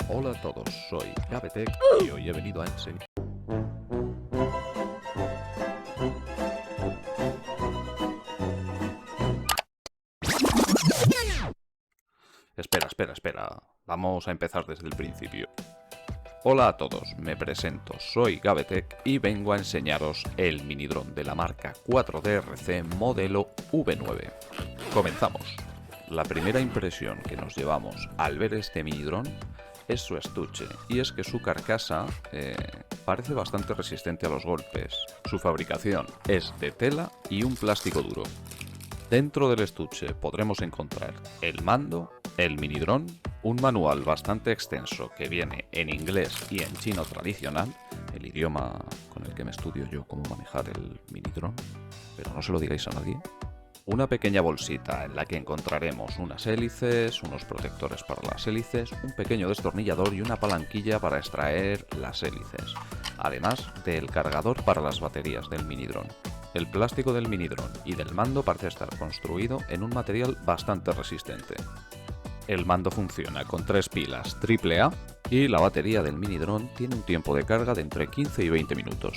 Hola a todos, soy Gavetech y hoy he venido a enseñar... Espera. Vamos a empezar desde el principio. Hola a todos, me presento, soy Gavetech y vengo a enseñaros el minidrón de la marca 4DRC modelo V9. Comenzamos. La primera impresión que nos llevamos al ver este minidrón es su estuche, y es que su carcasa parece bastante resistente a los golpes. Su fabricación es de tela y un plástico duro. Dentro del estuche podremos encontrar el mando, el minidrón, un manual bastante extenso que viene en inglés y en chino tradicional, el idioma con el que me estudio yo cómo manejar el minidrón, pero no se lo digáis a nadie. Una pequeña bolsita en la que encontraremos unas hélices, unos protectores para las hélices, un pequeño destornillador y una palanquilla para extraer las hélices, además del cargador para las baterías del minidrón. El plástico del minidrón y del mando parece estar construido en un material bastante resistente. El mando funciona con 3 pilas AAA y la batería del minidrón tiene un tiempo de carga de entre 15 y 20 minutos.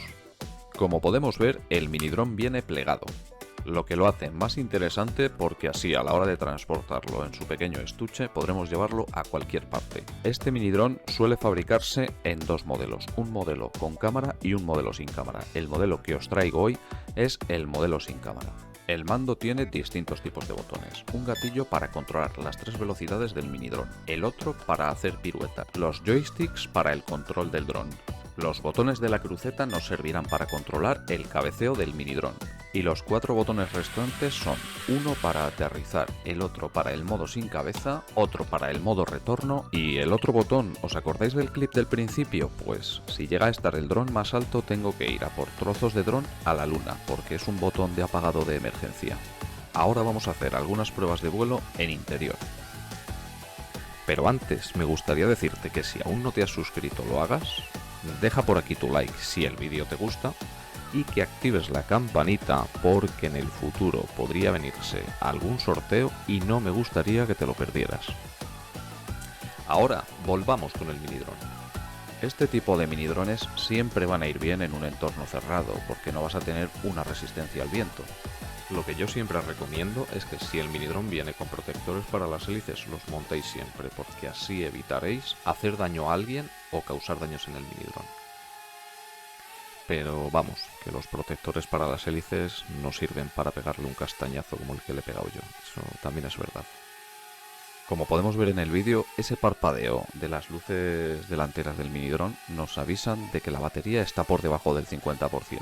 Como podemos ver, el minidrón viene plegado, lo que lo hace más interesante porque así a la hora de transportarlo en su pequeño estuche podremos llevarlo a cualquier parte. Este minidrón suele fabricarse en dos modelos, un modelo con cámara y un modelo sin cámara. El modelo que os traigo hoy es el modelo sin cámara. El mando tiene distintos tipos de botones, un gatillo para controlar las 3 velocidades del minidrón, el otro para hacer piruetas, los joysticks para el control del dron. Los botones de la cruceta nos servirán para controlar el cabeceo del minidrón. Y los 4 botones restantes son uno para aterrizar, el otro para el modo sin cabeza, otro para el modo retorno y el otro botón, ¿os acordáis del clip del principio? Pues si llega a estar el dron más alto tengo que ir a por trozos de dron a la luna, porque es un botón de apagado de emergencia. Ahora vamos a hacer algunas pruebas de vuelo en interior. Pero antes me gustaría decirte que si aún no te has suscrito lo hagas, deja por aquí tu like si el vídeo te gusta y que actives la campanita porque en el futuro podría venirse algún sorteo y no me gustaría que te lo perdieras. Ahora volvamos con el minidrón. Este tipo de minidrones siempre van a ir bien en un entorno cerrado porque no vas a tener una resistencia al viento. Lo que yo siempre recomiendo es que si el minidrón viene con protectores para las hélices los montéis siempre porque así evitaréis hacer daño a alguien o causar daños en el minidrón. Pero vamos, que los protectores para las hélices no sirven para pegarle un castañazo como el que le he pegado yo, eso también es verdad. Como podemos ver en el vídeo, ese parpadeo de las luces delanteras del minidrón nos avisan de que la batería está por debajo del 50%.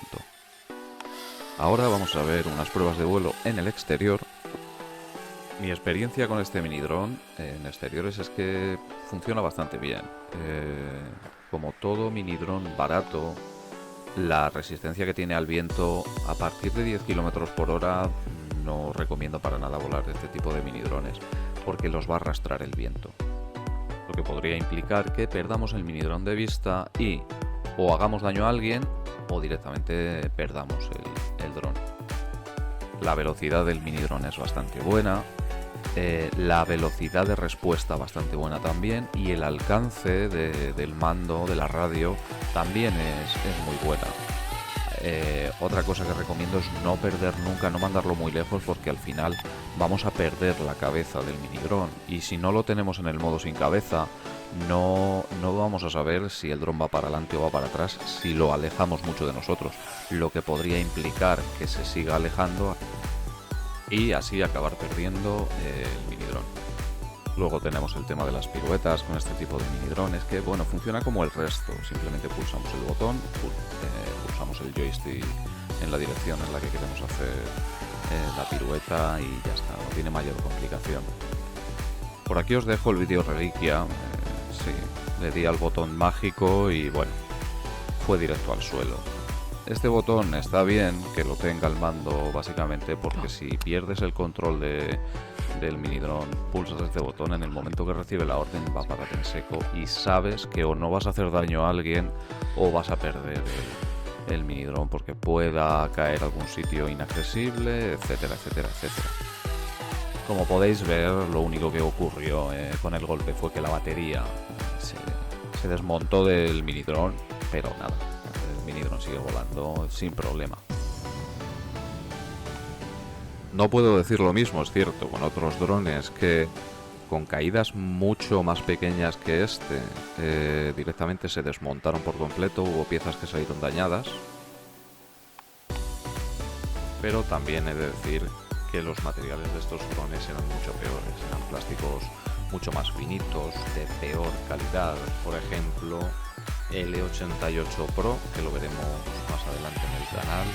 Ahora vamos a ver unas pruebas de vuelo en el exterior. Mi experiencia con este minidrón en exteriores es que funciona bastante bien. Como todo minidrón barato, la resistencia que tiene al viento a partir de 10 km por hora no recomiendo para nada volar este tipo de minidrones porque los va a arrastrar el viento, lo que podría implicar que perdamos el minidrón de vista y o hagamos daño a alguien o directamente perdamos el dron. La velocidad del minidrón es bastante buena, la velocidad de respuesta bastante buena también y el alcance del mando, de la radio, también es muy buena. Otra cosa que recomiendo es no perder nunca, no mandarlo muy lejos porque al final vamos a perder la cabeza del minidrón y si no lo tenemos en el modo sin cabeza no vamos a saber si el dron va para adelante o va para atrás si lo alejamos mucho de nosotros, lo que podría implicar que se siga alejando y así acabar perdiendo el minidrón. Luego tenemos el tema de las piruetas con este tipo de minidrones que bueno, funciona como el resto, simplemente pulsamos el botón, pulsamos el joystick en la dirección en la que queremos hacer la pirueta y ya está, no tiene mayor complicación. Por aquí os dejo el vídeo reliquia, sí, le di al botón mágico y bueno, fue directo al suelo. Este botón está bien que lo tenga el mando básicamente porque si pierdes el control del minidrón, pulsas este botón, en el momento que recibe la orden va a parar en seco y sabes que o no vas a hacer daño a alguien o vas a perder el minidrón porque pueda caer a algún sitio inaccesible, etcétera, etcétera, etcétera. Como podéis ver, lo único que ocurrió con el golpe fue que la batería Se desmontó del minidrón, pero nada, el minidrón sigue volando sin problema. No puedo decir lo mismo, es cierto, con otros drones que con caídas mucho más pequeñas que este, directamente se desmontaron por completo, hubo piezas que salieron dañadas. Pero también he de decir que los materiales de estos drones eran mucho peores, eran plásticos mucho más finitos, de peor calidad. Por ejemplo, el E88 Pro, que lo veremos más adelante en el canal.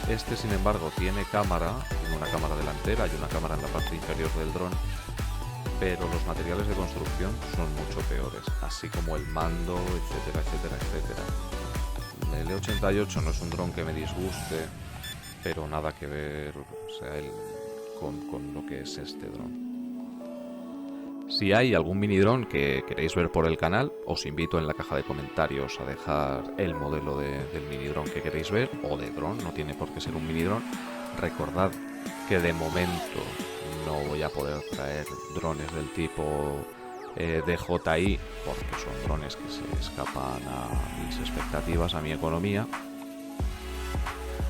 Este, sin embargo, tiene una cámara delantera y una cámara en la parte inferior del dron, pero los materiales de construcción son mucho peores, así como el mando, etcétera, etcétera, etcétera. El E88 no es un dron que me disguste, pero nada que ver, o sea, con lo que es este dron. Si hay algún mini dron que queréis ver por el canal, os invito en la caja de comentarios a dejar el modelo del mini dron que queréis ver, o de dron, no tiene por qué ser un mini dron. Recordad que de momento no voy a poder traer drones del tipo DJI, porque son drones que se escapan a mis expectativas, a mi economía,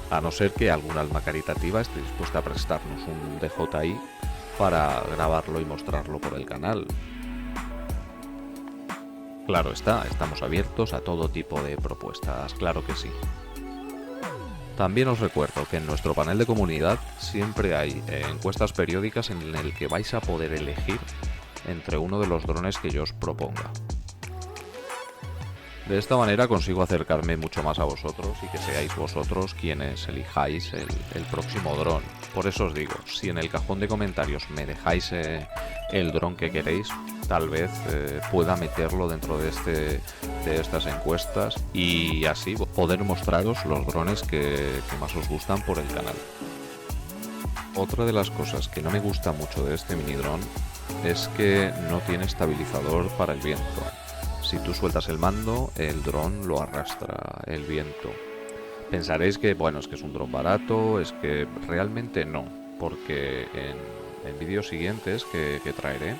a no ser que alguna alma caritativa esté dispuesta a prestarnos un DJI para grabarlo y mostrarlo por el canal. Claro está, estamos abiertos a todo tipo de propuestas, claro que sí. También os recuerdo que en nuestro panel de comunidad siempre hay encuestas periódicas en el que vais a poder elegir entre uno de los drones que yo os proponga. De esta manera consigo acercarme mucho más a vosotros y que seáis vosotros quienes elijáis el próximo dron. Por eso os digo, si en el cajón de comentarios me dejáis el dron que queréis, tal vez pueda meterlo dentro de estas encuestas y así poder mostraros los drones que más os gustan por el canal. Otra de las cosas que no me gusta mucho de este mini dron es que no tiene estabilizador para el viento. Si tú sueltas el mando, el dron lo arrastra el viento. Pensaréis que, bueno, es que es un dron barato, es que realmente no, porque en vídeos siguientes que traeré,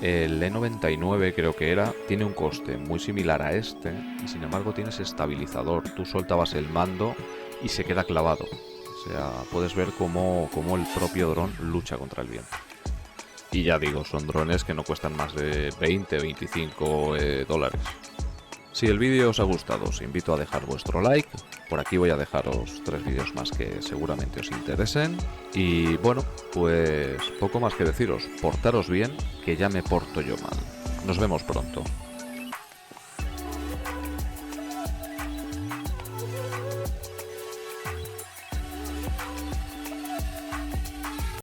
el E99 creo que era, tiene un coste muy similar a este, y sin embargo tienes estabilizador. Tú soltabas el mando y se queda clavado. O sea, puedes ver cómo el propio dron lucha contra el viento. Y ya digo, son drones que no cuestan más de 20 o 25 dólares. Si el vídeo os ha gustado, os invito a dejar vuestro like. Por aquí voy a dejaros 3 vídeos más que seguramente os interesen. Y bueno, pues poco más que deciros. Portaros bien, que ya me porto yo mal. Nos vemos pronto.